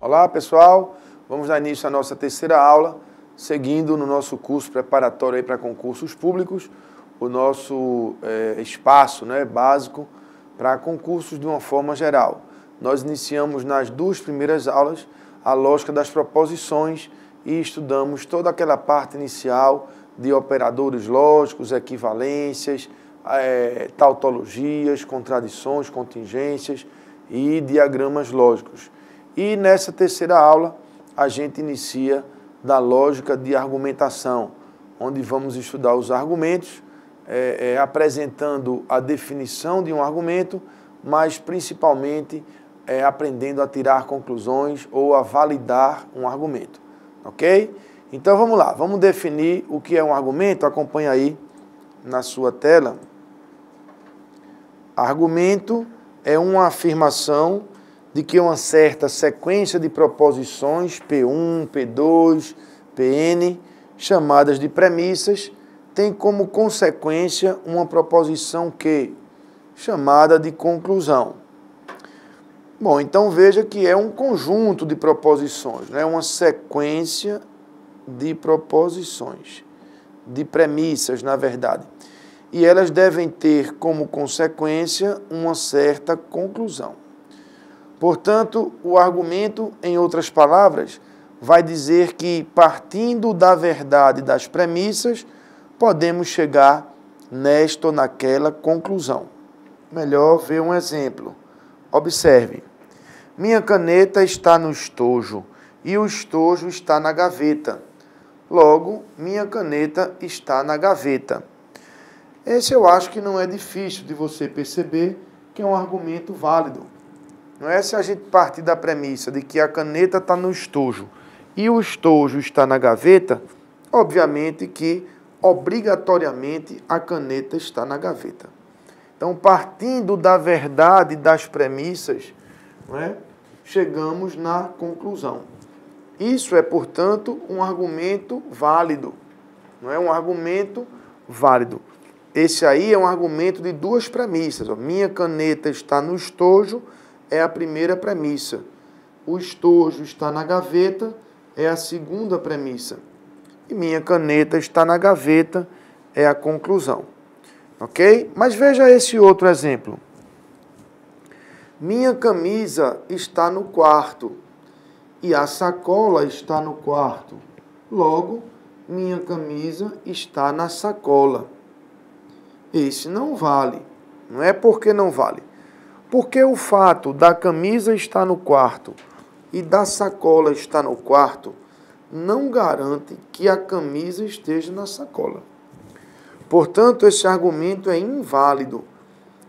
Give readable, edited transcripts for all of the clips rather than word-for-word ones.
Olá pessoal, vamos dar início à nossa terceira aula, seguindo no nosso curso preparatório para concursos públicos, o nosso espaço básico para concursos de uma forma geral. Nós iniciamos nas duas primeiras aulas a lógica das proposições e estudamos toda aquela parte inicial de operadores lógicos, equivalências, tautologias, contradições, contingências e diagramas lógicos. E nessa terceira aula a gente inicia da lógica de argumentação, onde vamos estudar os argumentos, apresentando a definição de um argumento, mas principalmente aprendendo a tirar conclusões ou a validar um argumento, ok? Então vamos lá, vamos definir o que é um argumento. Acompanha aí na sua tela. Argumento é uma afirmação de que uma certa sequência de proposições, P1, P2, Pn, chamadas de premissas, tem como consequência uma proposição Q, chamada de conclusão. Bom, então veja que é um conjunto de proposições, uma sequência de proposições, de premissas, na verdade. E elas devem ter como consequência uma certa conclusão. Portanto, o argumento, em outras palavras, vai dizer que, partindo da verdade das premissas, podemos chegar nesta ou naquela conclusão. Melhor ver um exemplo. Observe. Minha caneta está no estojo e o estojo está na gaveta. Logo, minha caneta está na gaveta. Esse eu acho que não é difícil de você perceber que é um argumento válido. Não é se a gente partir da premissa de que a caneta está no estojo e o estojo está na gaveta, obviamente que, obrigatoriamente, a caneta está na gaveta. Então, partindo da verdade das premissas, chegamos na conclusão. Isso é, portanto, um argumento válido. Não é um argumento válido. Esse aí é um argumento de duas premissas. Minha caneta está no estojo é a primeira premissa. O estojo está na gaveta é a segunda premissa. E minha caneta está na gaveta é a conclusão. Ok? Mas veja esse outro exemplo. Minha camisa está no quarto e a sacola está no quarto. Logo, minha camisa está na sacola. Esse não vale. Não é porque não vale. Porque o fato da camisa estar no quarto e da sacola estar no quarto não garante que a camisa esteja na sacola. Portanto, esse argumento é inválido.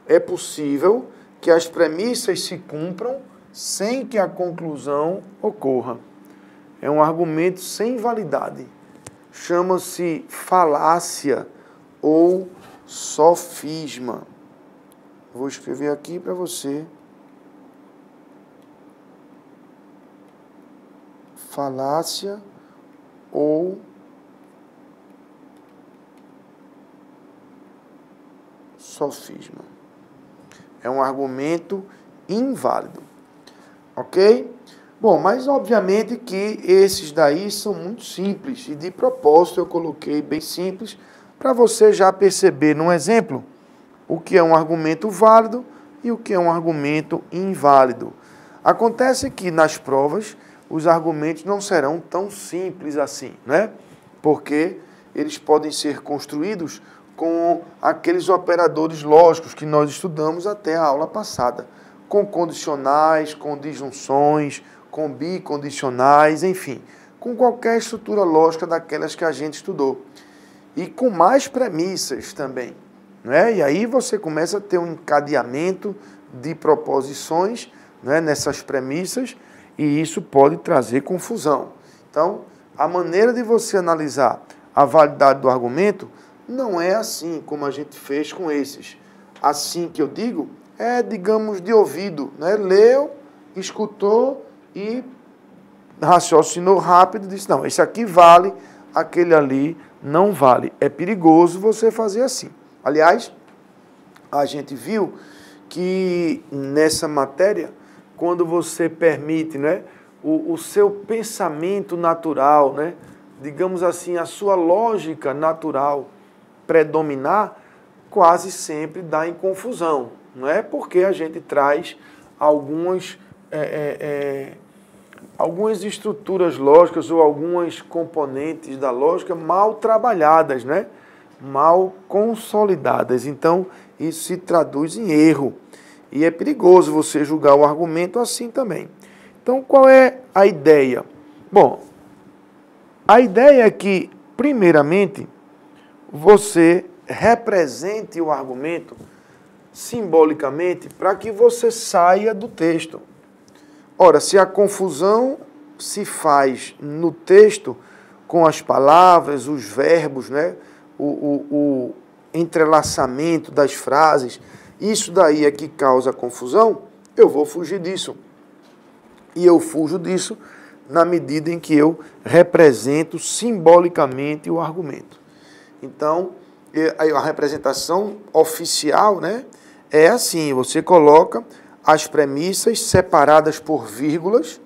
É possível que as premissas se cumpram sem que a conclusão ocorra. É um argumento sem validade. Chama-se falácia ou sofisma. Vou escrever aqui para você. Falácia ou sofisma. É um argumento inválido. Ok? Bom, mas obviamente que esses daí são muito simples. E de propósito eu coloquei bem simples para você já perceber num exemplo o que é um argumento válido e o que é um argumento inválido. Acontece que nas provas os argumentos não serão tão simples assim, Porque eles podem ser construídos com aqueles operadores lógicos que nós estudamos até a aula passada, com condicionais, com disjunções, com bicondicionais, enfim, com qualquer estrutura lógica daquelas que a gente estudou. E com mais premissas também. E aí você começa a ter um encadeamento de proposições nessas premissas e isso pode trazer confusão. Então, a maneira de você analisar a validade do argumento não é assim como a gente fez com esses. Assim que eu digo, digamos, de ouvido. Leu, escutou e raciocinou rápido e disse, não, esse aqui vale, aquele ali não vale. É perigoso você fazer assim. Aliás, a gente viu que nessa matéria, quando você permite o seu pensamento natural, né? Digamos assim, a sua lógica natural predominar, quase sempre dá em confusão. Não é porque a gente traz algumas estruturas lógicas ou algumas componentes da lógica mal trabalhadas, né? Mal consolidadas. Então, isso se traduz em erro. E é perigoso você julgar o argumento assim também. Então, qual é a ideia? Bom, a ideia é que, primeiramente, você represente o argumento simbolicamente para que você saia do texto. Ora, se a confusão se faz no texto com as palavras, os verbos, né? o entrelaçamento das frases, isso daí é que causa confusão, eu vou fugir disso. E eu fujo disso na medida em que eu represento simbolicamente o argumento. Então, a representação oficial, né, é assim, você coloca as premissas separadas por vírgulas,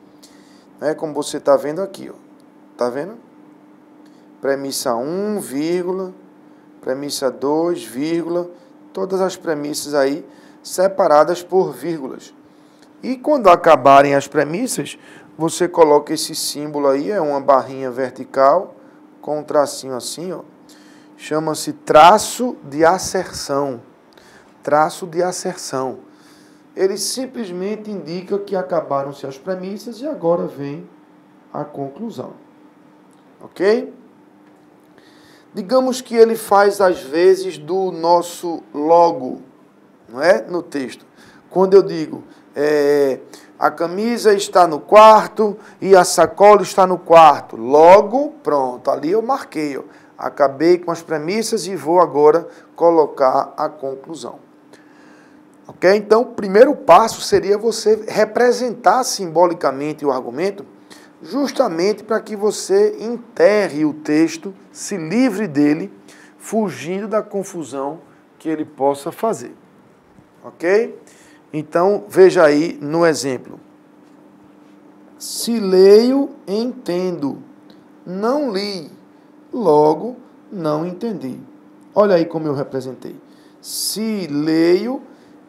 né, como você está vendo aqui. Está vendo? Premissa 1, vírgula, premissa 2, vírgula, todas as premissas aí separadas por vírgulas. E quando acabarem as premissas, você coloca esse símbolo aí, é uma barrinha vertical, com um tracinho assim, ó. Chama-se traço de asserção. Traço de asserção. Ele simplesmente indica que acabaram-se as premissas e agora vem a conclusão. Ok? Digamos que ele faz às vezes do nosso logo, não é? No texto. Quando eu digo, a camisa está no quarto e a sacola está no quarto. Logo, pronto, ali eu marquei. Acabei com as premissas e vou agora colocar a conclusão. Ok? Então, o primeiro passo seria você representar simbolicamente o argumento, justamente para que você enterre o texto, se livre dele, fugindo da confusão que ele possa fazer. Ok? Então, veja aí no exemplo. Se leio, entendo. Não li, logo não entendi. Olha aí como eu representei. Se leio,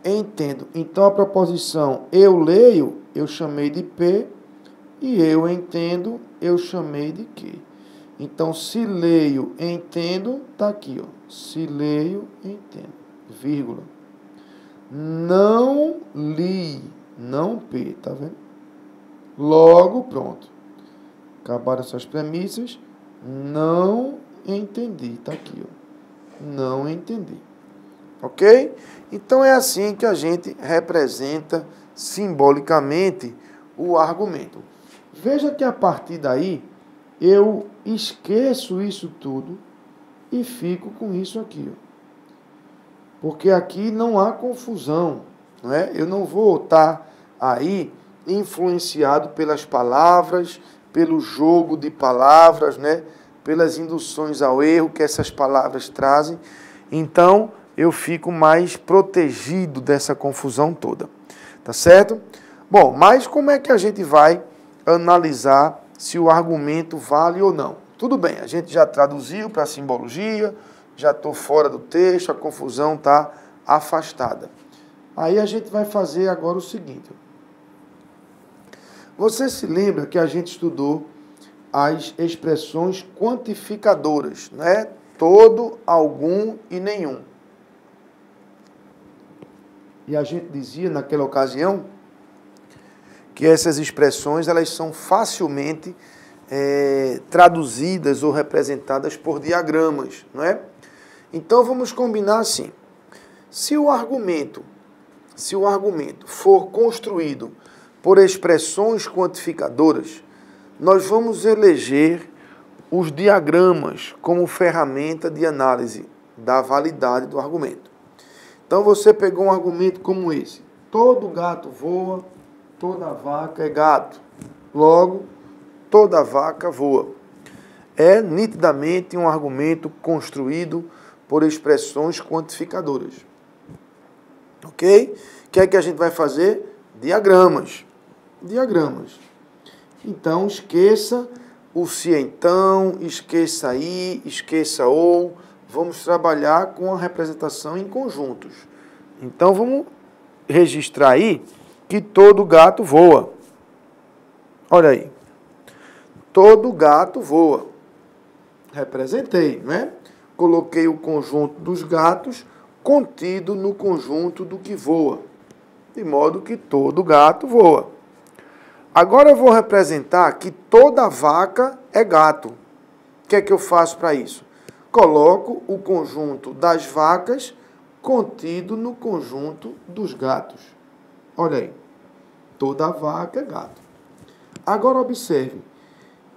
entendo. Então, a proposição eu leio, eu chamei de P, e eu entendo, eu chamei de Q. Então, se leio, entendo, está aqui, ó. Se leio, entendo, vírgula. Não li, não P, tá vendo? Logo, pronto. Acabaram essas premissas. Não entendi, tá aqui, ó. Não entendi. Ok? Então, é assim que a gente representa simbolicamente o argumento. Veja que a partir daí, eu esqueço isso tudo e fico com isso aqui, ó. Porque aqui não há confusão, não é? Eu não vou estar aí influenciado pelas palavras, pelo jogo de palavras, né? Pelas induções ao erro que essas palavras trazem. Então, eu fico mais protegido dessa confusão toda. Tá certo? Bom, mas como é que a gente vai analisar se o argumento vale ou não? Tudo bem, a gente já traduziu para a simbologia, já estou fora do texto, a confusão está afastada. Aí a gente vai fazer agora o seguinte. Você se lembra que a gente estudou as expressões quantificadoras, né? Todo, algum e nenhum. E a gente dizia naquela ocasião que essas expressões elas são facilmente traduzidas ou representadas por diagramas, não é? Então vamos combinar assim. Se o argumento for construído por expressões quantificadoras, nós vamos eleger os diagramas como ferramenta de análise da validade do argumento. Então você pegou um argumento como esse. Todo gato voa, toda vaca é gato. Logo, toda vaca voa. É nitidamente um argumento construído por expressões quantificadoras. Ok? O que é que a gente vai fazer? Diagramas. Diagramas. Então, esqueça o se então, esqueça aí, esqueça ou. Vamos trabalhar com a representação em conjuntos. Então, vamos registrar aí que todo gato voa. Olha aí. Todo gato voa. Representei, né? Coloquei o conjunto dos gatos contido no conjunto do que voa. De modo que todo gato voa. Agora eu vou representar que toda vaca é gato. O que é que eu faço para isso? Coloco o conjunto das vacas contido no conjunto dos gatos. Olha aí. Toda vaca é gato. Agora observe.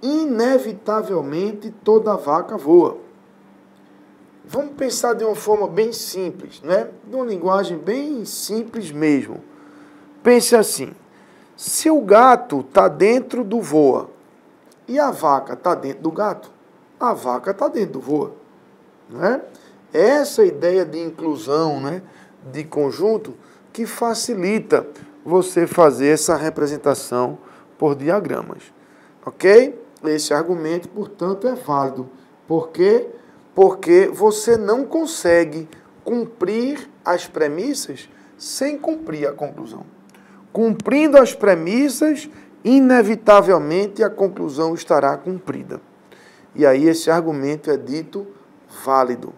Inevitavelmente toda vaca voa. Vamos pensar de uma forma bem simples, né? De uma linguagem bem simples mesmo. Pense assim. Se o gato está dentro do voa e a vaca está dentro do gato, a vaca está dentro do voa. Né? Essa ideia de inclusão, né, de conjunto, que facilita você fazer essa representação por diagramas. Ok? Esse argumento, portanto, é válido. Por quê? Porque você não consegue cumprir as premissas sem cumprir a conclusão. Cumprindo as premissas, inevitavelmente a conclusão estará cumprida. E aí esse argumento é dito válido.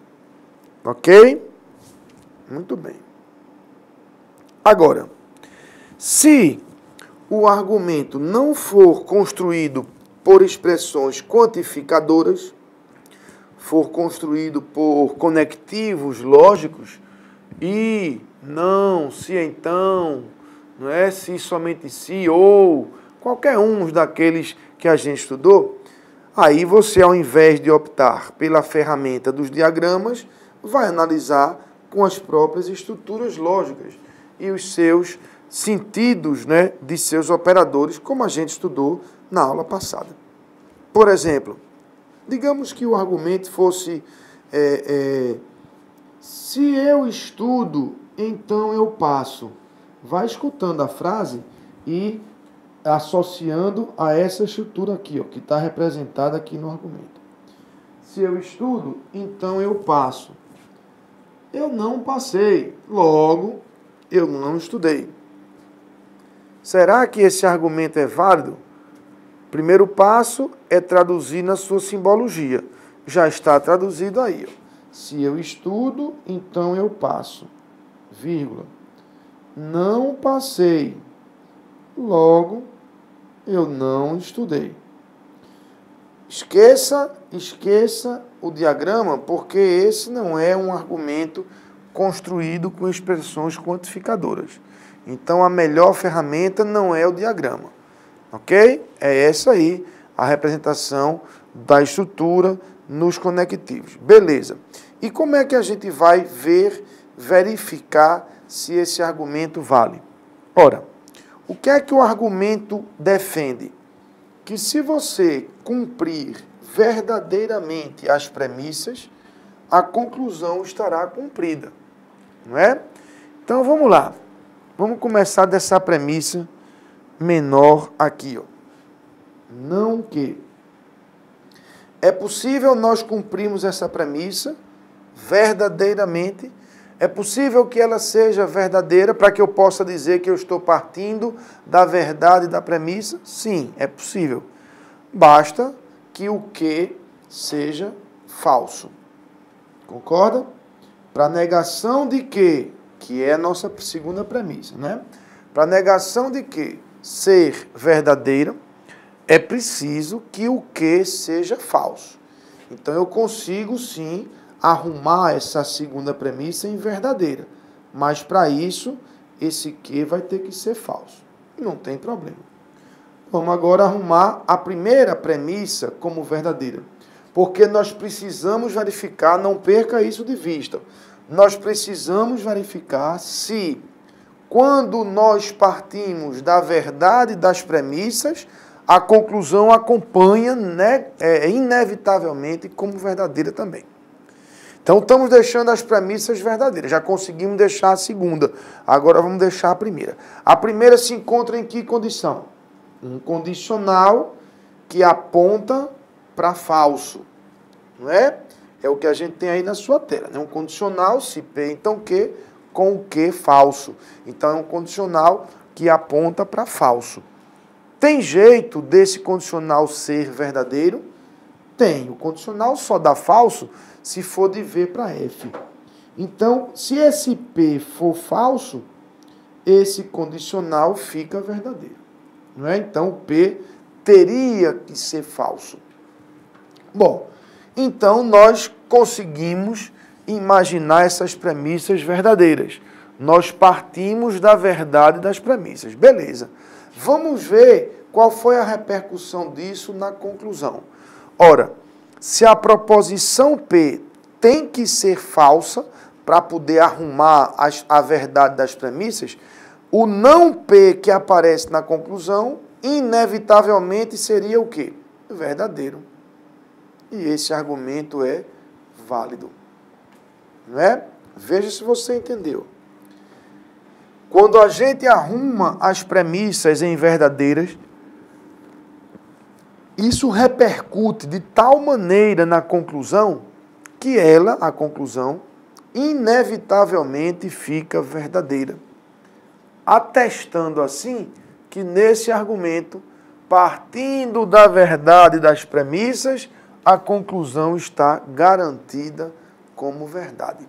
Ok? Muito bem. Agora, se o argumento não for construído por expressões quantificadoras, for construído por conectivos lógicos, e, não, se então, não é, se somente se, ou qualquer um daqueles que a gente estudou, aí você, ao invés de optar pela ferramenta dos diagramas, vai analisar com as próprias estruturas lógicas e os seus sentidos, né, de seus operadores, como a gente estudou na aula passada. Por exemplo, digamos que o argumento fosse se eu estudo, então eu passo. Vai escutando a frase e associando a essa estrutura aqui, ó, que está representada aqui no argumento. Se eu estudo, então eu passo. Eu não passei, logo eu não estudei. Será que esse argumento é válido? Primeiro passo é traduzir na sua simbologia. Já está traduzido aí. Ó. Se eu estudo, então eu passo. Vírgula. Não passei. Logo, eu não estudei. Esqueça o diagrama, porque esse não é um argumento construído com expressões quantificadoras. Então, a melhor ferramenta não é o diagrama. Ok? É essa aí, a representação da estrutura nos conectivos. Beleza. E como é que a gente vai verificar se esse argumento vale? Ora, o que é que o argumento defende? Que se você cumprir verdadeiramente as premissas, a conclusão estará cumprida. Não é? Então, vamos lá. Vamos começar dessa premissa menor aqui, ó. Não que. É possível nós cumprirmos essa premissa verdadeiramente? É possível que ela seja verdadeira para que eu possa dizer que eu estou partindo da verdade da premissa? Sim, é possível. Basta que o que seja falso. Concorda? Para negação de que é a nossa segunda premissa, né? Para negação de que ser verdadeira, é preciso que o que seja falso. Então, eu consigo, sim, arrumar essa segunda premissa em verdadeira. Mas, para isso, esse que vai ter que ser falso. Não tem problema. Vamos agora arrumar a primeira premissa como verdadeira. Porque nós precisamos verificar, não perca isso de vista, nós precisamos verificar se, quando nós partimos da verdade das premissas, a conclusão acompanha, né, inevitavelmente como verdadeira também. Então, estamos deixando as premissas verdadeiras. Já conseguimos deixar a segunda. Agora, vamos deixar a primeira. A primeira se encontra em que condição? Um condicional que aponta para falso, não é? É o que a gente tem aí na sua tela, né? Um condicional, se P, então Q, com o Q falso. Então, é um condicional que aponta para falso. Tem jeito desse condicional ser verdadeiro? Tem. O condicional só dá falso se for de V para F. Então, se esse P for falso, esse condicional fica verdadeiro. Não é? Então, o P teria que ser falso. Bom, então nós conseguimos imaginar essas premissas verdadeiras. Nós partimos da verdade das premissas. Beleza. Vamos ver qual foi a repercussão disso na conclusão. Ora, se a proposição P tem que ser falsa para poder arrumar a verdade das premissas, o não P que aparece na conclusão, inevitavelmente seria o quê? Verdadeiro. E esse argumento é válido. Não é? Veja se você entendeu. Quando a gente arruma as premissas em verdadeiras, isso repercute de tal maneira na conclusão que ela, a conclusão, inevitavelmente fica verdadeira. Atestando assim que nesse argumento, partindo da verdade das premissas, a conclusão está garantida como verdade.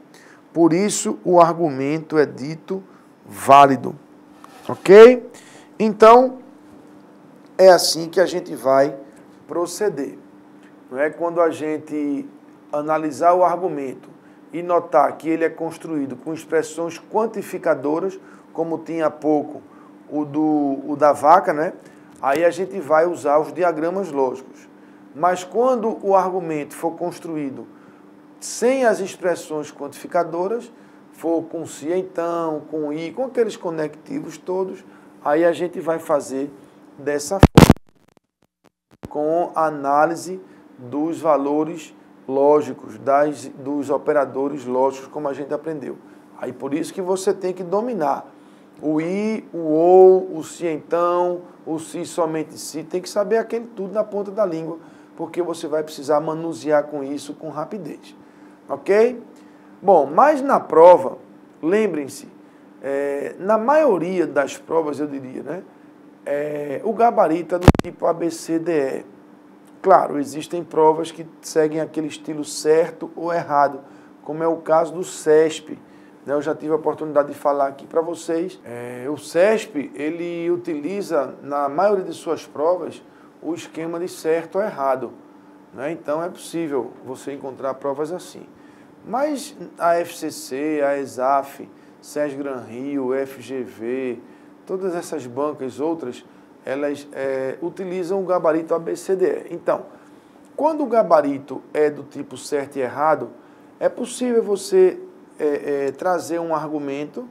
Por isso, o argumento é dito válido. Ok? Então, é assim que a gente vai proceder. Não é? Quando a gente analisar o argumento e notar que ele é construído com expressões quantificadoras, como tinha há pouco o da vaca, né? Aí a gente vai usar os diagramas lógicos. Mas quando o argumento for construído sem as expressões quantificadoras, for com se então, com i, com aqueles conectivos todos, aí a gente vai fazer dessa forma, com a análise dos valores lógicos, dos operadores lógicos, como a gente aprendeu. Aí por isso que você tem que dominar o i, o ou, o se então, o se somente se, tem que saber aquele tudo na ponta da língua, porque você vai precisar manusear com isso com rapidez. Ok? Bom, mas na prova, lembrem-se, na maioria das provas, eu diria, né? O gabarito é do tipo ABCDE. Claro, existem provas que seguem aquele estilo certo ou errado, como é o caso do CESP. Eu já tive a oportunidade de falar aqui para vocês. O CESP, ele utiliza, na maioria de suas provas, o esquema de certo ou errado. Né? Então, é possível você encontrar provas assim. Mas a FCC, a ESAF, SESGRAN Rio, FGV, todas essas bancas outras, elas utilizam o gabarito ABCDE. Então, quando o gabarito é do tipo certo e errado, é possível você trazer um argumento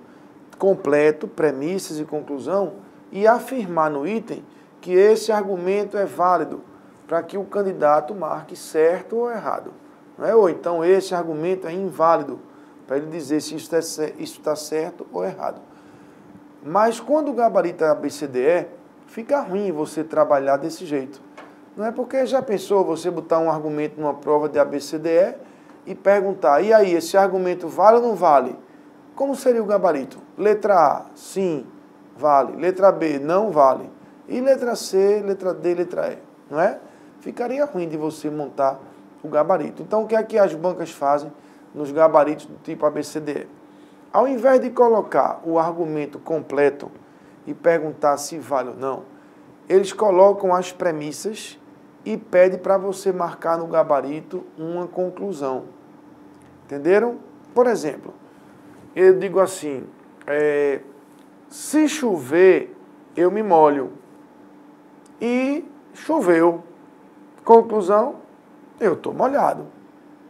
completo, premissas e conclusão, e afirmar no item que esse argumento é válido para que o candidato marque certo ou errado. Não é? Ou então esse argumento é inválido, para ele dizer se isso está certo ou errado. Mas quando o gabarito é ABCDE, fica ruim você trabalhar desse jeito. Não é porque já pensou você botar um argumento numa prova de ABCDE e perguntar, e aí, esse argumento vale ou não vale? Como seria o gabarito? Letra A, sim, vale. Letra B, não vale. E letra C, letra D, letra E, não é? Ficaria ruim de você montar o gabarito. Então, o que é que as bancas fazem nos gabaritos do tipo ABCDE? Ao invés de colocar o argumento completo e perguntar se vale ou não, eles colocam as premissas e pedem para você marcar no gabarito uma conclusão. Entenderam? Por exemplo, eu digo assim, se chover, eu me molho. E choveu. Conclusão, eu estou molhado.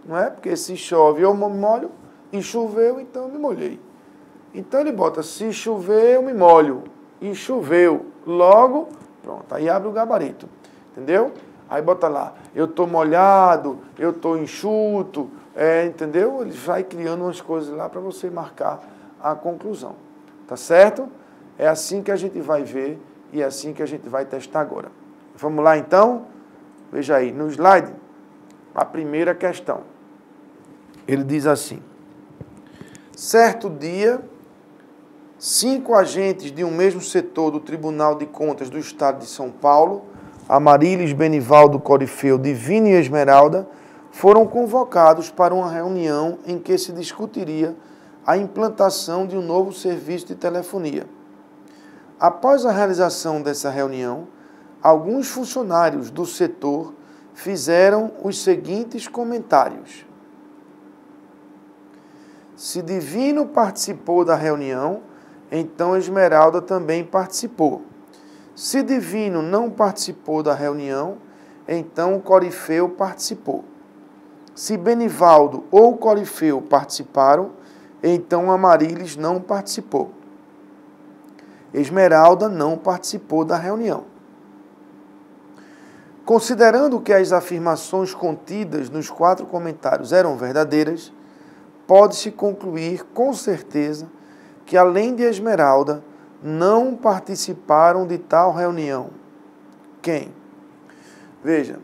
Não é? Porque se chove, eu me molho, e choveu, então eu me molhei. Então ele bota, se chover, eu me molho. E choveu. Logo, pronto, aí abre o gabarito. Entendeu? Aí bota lá, eu estou molhado, eu estou enxuto, entendeu? Ele vai criando umas coisas lá para você marcar a conclusão. Tá certo? É assim que a gente vai ver e é assim que a gente vai testar agora. Vamos lá, então? Veja aí, no slide, a primeira questão. Ele diz assim: certo dia, 5 agentes de um mesmo setor do Tribunal de Contas do Estado de São Paulo, Amarílis, Benivaldo, Corifeu, Divino e Esmeralda, foram convocados para uma reunião em que se discutiria a implantação de um novo serviço de telefonia. Após a realização dessa reunião, alguns funcionários do setor fizeram os seguintes comentários. Se Divino participou da reunião, então Esmeralda também participou. Se Divino não participou da reunião, então Corifeu participou. Se Benivaldo ou Corifeu participaram, então Amarílis não participou. Esmeralda não participou da reunião. Considerando que as afirmações contidas nos 4 comentários eram verdadeiras, pode-se concluir com certeza que, além de Esmeralda, não participaram de tal reunião. Quem? Veja,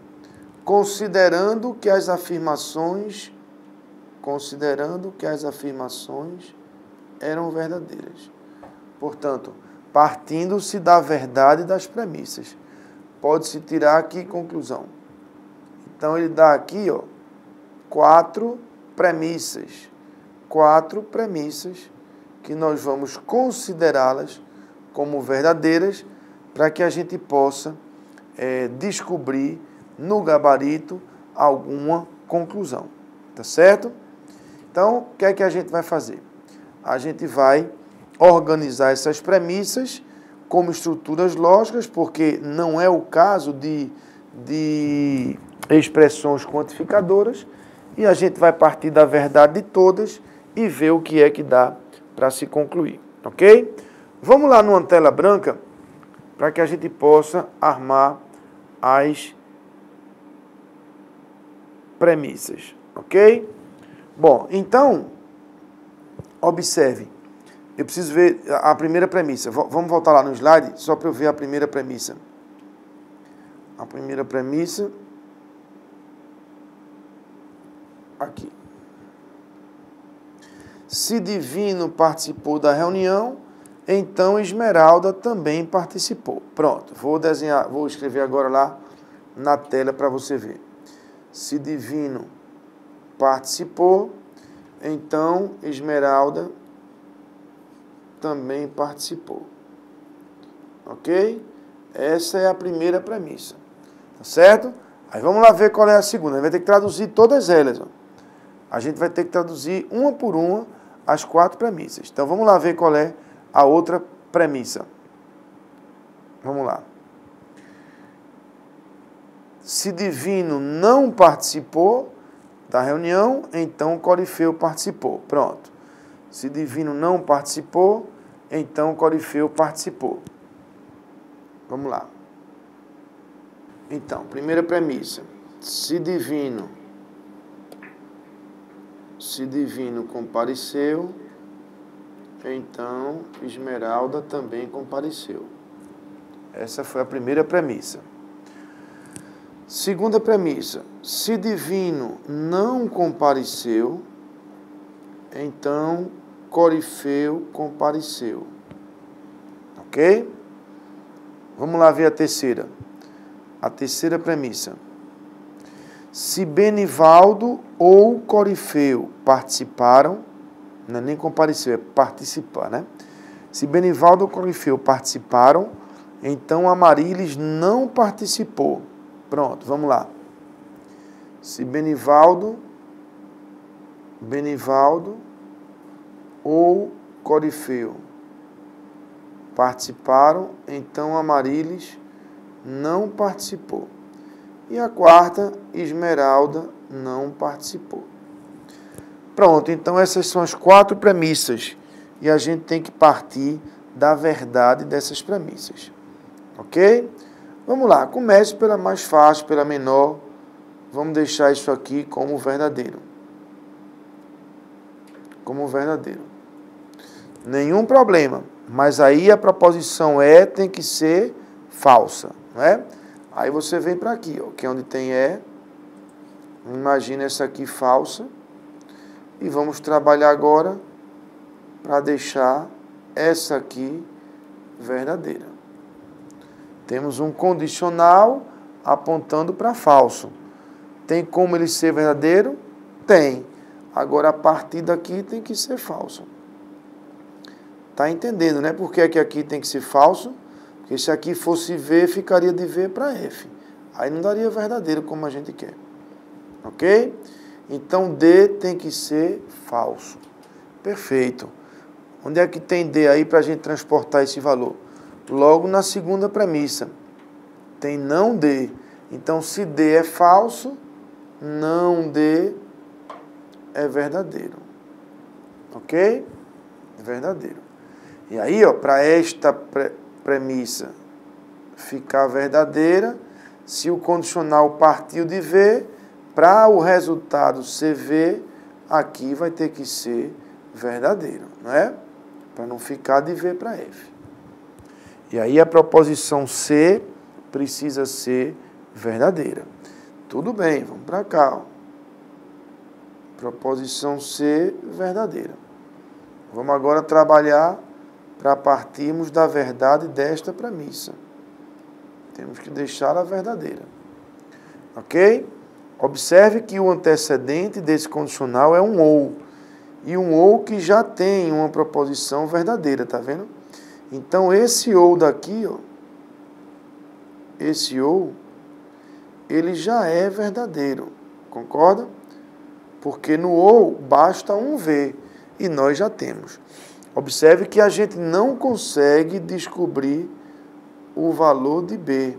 considerando que as afirmações eram verdadeiras. Portanto, partindo-se da verdade das premissas, pode-se tirar aqui conclusão. Então, ele dá aqui, 4 premissas. 4 premissas que nós vamos considerá-las como verdadeiras para que a gente possa descobrir no gabarito alguma conclusão. Tá certo? Então, o que é que a gente vai fazer? A gente vai organizar essas premissas como estruturas lógicas, porque não é o caso de expressões quantificadoras, e a gente vai partir da verdade de todas e ver o que é que dá para se concluir, ok? Vamos lá numa tela branca para que a gente possa armar as premissas, ok? Bom, então, observe. Eu preciso ver a primeira premissa. Vamos voltar lá no slide, só para eu ver a primeira premissa. A primeira premissa. Aqui. Se Divino participou da reunião, então Esmeralda também participou. Pronto, vou escrever agora lá na tela para você ver. Se Divino participou, então Esmeralda também participou. Ok? Essa é a primeira premissa. Tá certo? Aí vamos lá ver qual é a segunda. A gente vai ter que traduzir todas elas. A gente vai ter que traduzir uma por uma as 4 premissas. Então vamos lá ver qual é a outra premissa. Vamos lá. Se Divino não participou da reunião, então Corifeu participou. Pronto. Se Divino não participou, então Corifeu participou. Vamos lá. Então, primeira premissa. Se Divino compareceu, então Esmeralda também compareceu. Essa foi a primeira premissa. Segunda premissa. Se Divino não compareceu, então Corifeu compareceu. Ok? Vamos lá ver a terceira. A terceira premissa. Se Benivaldo ou Corifeu participaram, não é nem compareceu, é participar, né? Se Benivaldo ou Corifeu participaram, então Amarílis não participou. Pronto, vamos lá. Se Benivaldo ou Corifeu participaram, então Amarílis não participou. E a quarta, Esmeralda não participou. Pronto, então essas são as 4 premissas. E a gente tem que partir da verdade dessas premissas. Ok? Vamos lá, comece pela mais fácil, pela menor. Vamos deixar isso aqui como verdadeiro. Como verdadeiro. Nenhum problema. Mas aí a proposição é tem que ser falsa, não é? Aí você vem para aqui, ó, que é onde tem é. Imagina essa aqui falsa. E vamos trabalhar agora para deixar essa aqui verdadeira. Temos um condicional apontando para falso. Tem como ele ser verdadeiro? Tem. Agora, a partir daqui tem que ser falso. Tá entendendo, né? Por que aqui tem que ser falso? Porque se aqui fosse V, ficaria de V para F. Aí não daria verdadeiro como a gente quer. Ok? Então, D tem que ser falso. Perfeito. Onde é que tem D aí para a gente transportar esse valor? Logo na segunda premissa. Tem não D. Então, se D é falso, não D é verdadeiro. Ok? Verdadeiro. E aí, ó, para esta premissa ficar verdadeira, se o condicional partiu de V, para o resultado ser V, aqui vai ter que ser verdadeiro, não é? Para não ficar de V para F. E aí a proposição C precisa ser verdadeira. Tudo bem, vamos para cá, ó. Proposição C verdadeira. Vamos agora trabalhar para partirmos da verdade desta premissa. Temos que deixar a verdadeira. Ok? Observe que o antecedente desse condicional é um ou. E um ou que já tem uma proposição verdadeira, tá vendo? Então, esse ou daqui, ó, esse ou, ele já é verdadeiro. Concorda? Porque no ou basta um V. E nós já temos. Observe que a gente não consegue descobrir o valor de B.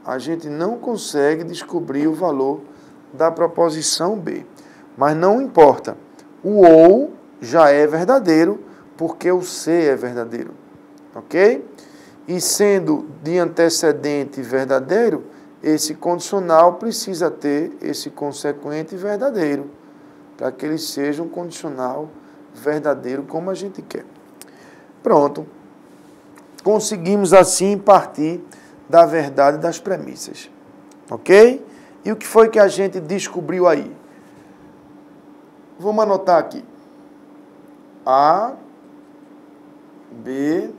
A gente não consegue descobrir o valor da proposição B. Mas não importa. O ou já é verdadeiro, porque o C é verdadeiro. Ok? E sendo de antecedente verdadeiro, esse condicional precisa ter esse consequente verdadeiro, para que ele seja um condicional verdadeiro como a gente quer. Pronto. Conseguimos assim partir da verdade das premissas. Ok? E o que foi que a gente descobriu aí? Vamos anotar aqui. A, B,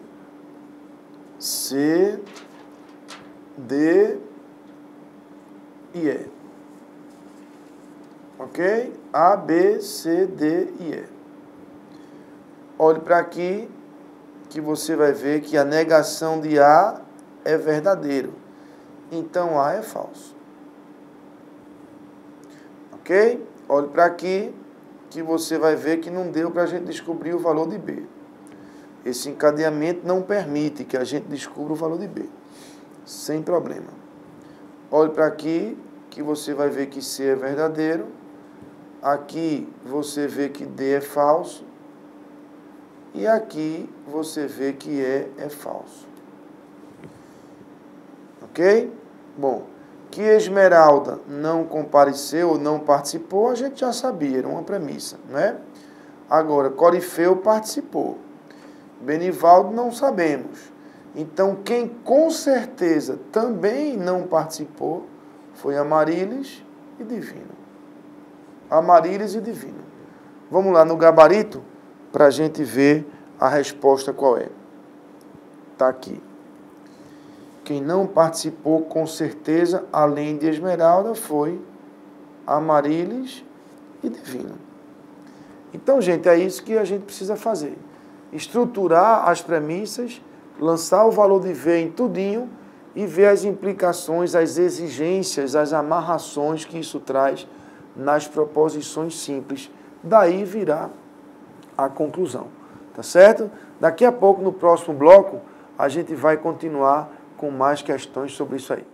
C, D e E. Ok? A, B, C, D e E. Olhe para aqui que você vai ver que a negação de A é verdadeiro. Então, A é falso. Ok? Olhe para aqui que você vai ver que não deu para a gente descobrir o valor de B. Esse encadeamento não permite que a gente descubra o valor de B. Sem problema. Olhe para aqui que você vai ver que C é verdadeiro. Aqui você vê que D é falso. E aqui você vê que E é falso. Ok? Bom, que Esmeralda não compareceu ou não participou, a gente já sabia, era uma premissa, não é? Agora, Corifeu participou. Benivaldo não sabemos. Então, quem com certeza também não participou foi Amarílis e Divino. Amarílis e Divino. Vamos lá no gabarito para a gente ver a resposta qual é. Está aqui. Quem não participou com certeza, além de Esmeralda, foi Amarílis e Divino. Então, gente, é isso que a gente precisa fazer. Estruturar as premissas, lançar o valor de V em tudinho e ver as implicações, as exigências, as amarrações que isso traz nas proposições simples. Daí virá a conclusão. Tá certo? Daqui a pouco, no próximo bloco, a gente vai continuar com mais questões sobre isso aí.